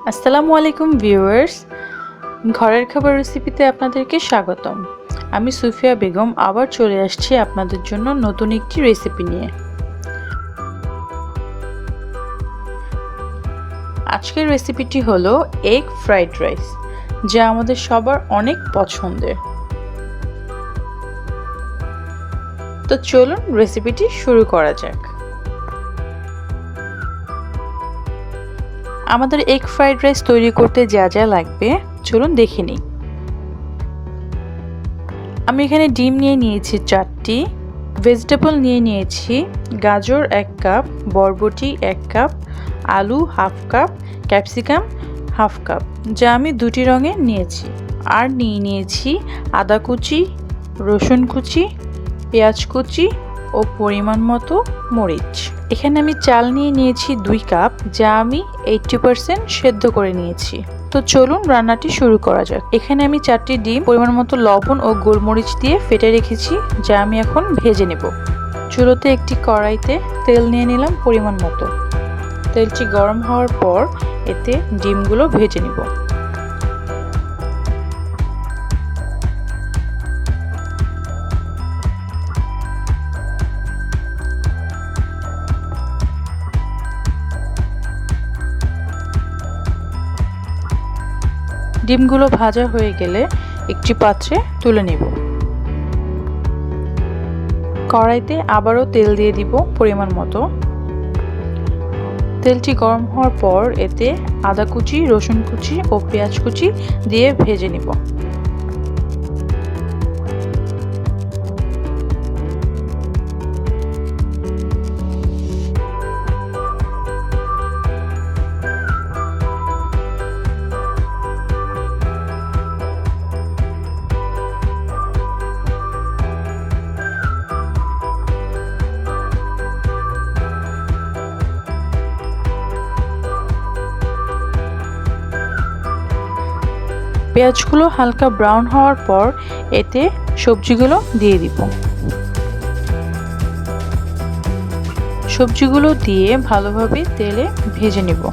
আসসালামু আলাইকুম ভিউয়ার্স, ঘরের খাবার রেসিপিতে আপনাদেরকে স্বাগতম। আমি সুফিয়া বেগম আবার চলে আসছি আপনাদের জন্য নতুন একটি রেসিপি নিয়ে। আজকের রেসিপিটি হলো এগ ফ্রাইড রাইস, যা আমাদের সবার অনেক পছন্দের। তো চলুন রেসিপিটি শুরু করা যাক। আমাদের এগ ফ্রাইড রাইস তৈরি করতে যা যা লাগবে চলুন দেখে নিই। আমি এখানে ডিম নিয়ে নিয়েছি 4টি, ভেজিটেবল নিয়ে নিয়েছি গাজর 1 কাপ, বরবটি 1 কাপ, আলু half cup, capsicum half cup, যা আমি 2টি রঙের নিয়েছি। আর নিয়েছি আদা কুচি, রসুন কুচি, পেঁয়াজ কুচি ও পরিমাণ মতো মরিচ। এখানে আমি চাল নিয়ে নিয়েছি 2 কাপ, যা আমি 80% সেদ্ধ করে নিয়েছি। তো চলুন রান্নাটি শুরু করা যাক। এখানে আমি 4টি ডিম পরিমাণ মতো লবণ ও গোলমরিচ দিয়ে ফেটে রেখেছি, যা আমি এখন ভেজে নেব। চুলোতে একটি কড়াইতে তেল নিয়ে নিলাম পরিমাণ মতো। তেলটি গরম হওয়ার পর এতে ডিমগুলো ভেজে নেব। ডিমগুলো ভাজা হয়ে গেলে একটি পাত্রে তুলে নেব। কড়াইতে আবারও তেল দিয়ে দিব পরিমাণ মতো। তেলটি গরম হওয়ার পর এতে আদা কুচি, রসুন কুচি ও পেঁয়াজ কুচি দিয়ে ভেজে নেব। পেঁয়াজগুলো হালকা ব্রাউন হওয়ার পর এতে সবজিগুলো দিয়ে দিব। সবজিগুলো দিয়ে ভালোভাবে তেলে ভেজে নেব।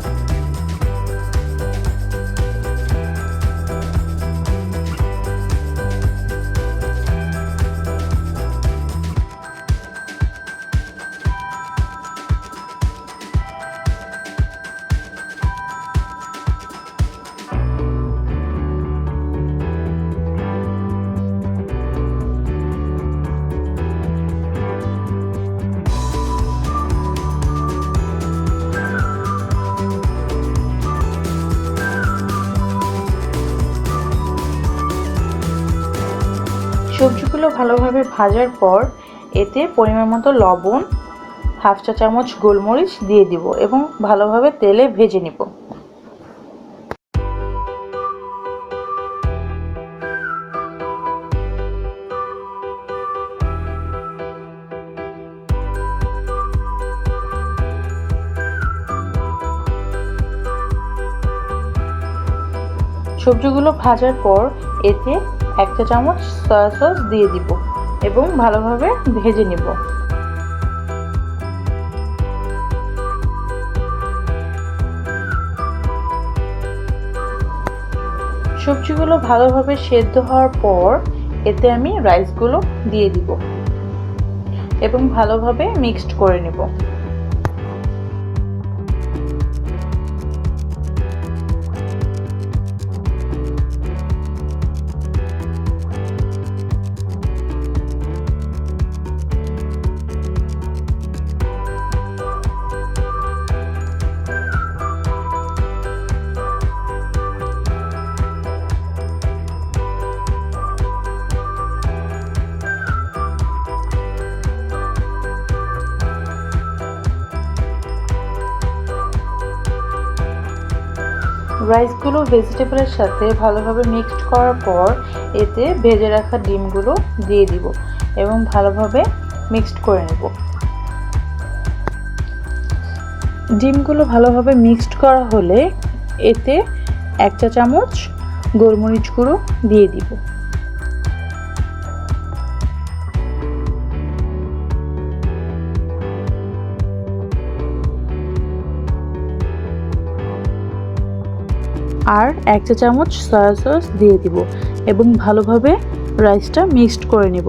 সবজিগুলো ভালোভাবে ভাজার পর এতে পরিমাণ মতো লবণ, হাফ চা চামচ গোলমরিচ দিয়ে দিব এবং ভালোভাবে তেলে ভেজে নিব। সবজিগুলো ভাজার পর এতে 1 চা চামচ সয়া সস দিয়ে দিব এবং ভালোভাবে ভেজে নিব। সবজিগুলো ভালোভাবে সেদ্ধ হওয়ার পর এতে আমি রাইসগুলো দিয়ে দিব এবং ভালোভাবে মিক্সড করে নেব। রাইসগুলো ভেজিটেবলের সাথে ভালোভাবে মিক্সড করার পর এতে ভেজে রাখা ডিমগুলো দিয়ে দিব এবং ভালোভাবে মিক্সড করে নেব। ডিমগুলো ভালোভাবে মিক্সড করা হলে এতে 1 চা চামচ গোলমরিচ গুঁড়ো দিয়ে দিব। আর 1 চা চামচ সয়া সস দিয়ে দিব এবং ভালোভাবে রাইসটা মিক্সড করে নিব।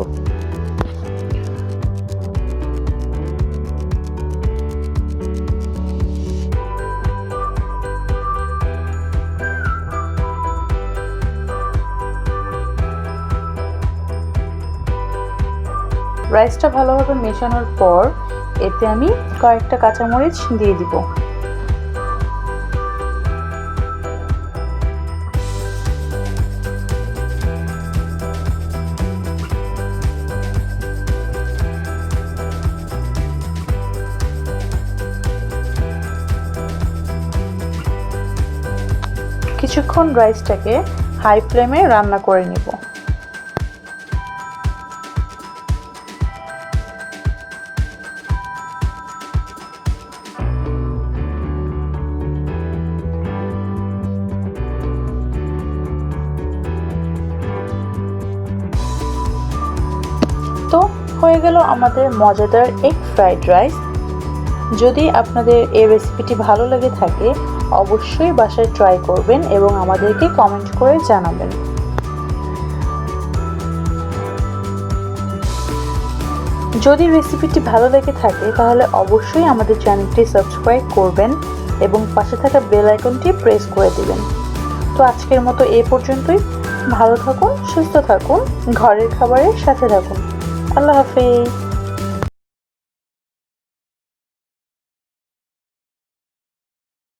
রাইসটা ভালোভাবে মেশানোর পর এতে আমি কয়েকটা কাঁচামরিচ দিয়ে দিব। কিছুক্ষণ রাইসটাকে হাই ফ্লেমে রান্না করে নিব। তো হয়ে গেল আমাদের মজাদার এগ ফ্রাইড রাইস। যদি আপনাদের এই রেসিপিটি ভালো লেগে থাকে অবশ্যই বাসায় ট্রাই করবেন এবং আমাদেরকে কমেন্ট করে জানাবেন। যদি রেসিপিটি ভালো লেগে থাকে তাহলে অবশ্যই আমাদের চ্যানেলটি সাবস্ক্রাইব করবেন এবং পাশে থাকা বেল আইকনটি প্রেস করে দিবেন। তো আজকের মতো এই পর্যন্তই। ভালো থাকুন, সুস্থ থাকুন, ঘরের খাবারের সাথে থাকুন। আল্লাহ হাফেজ।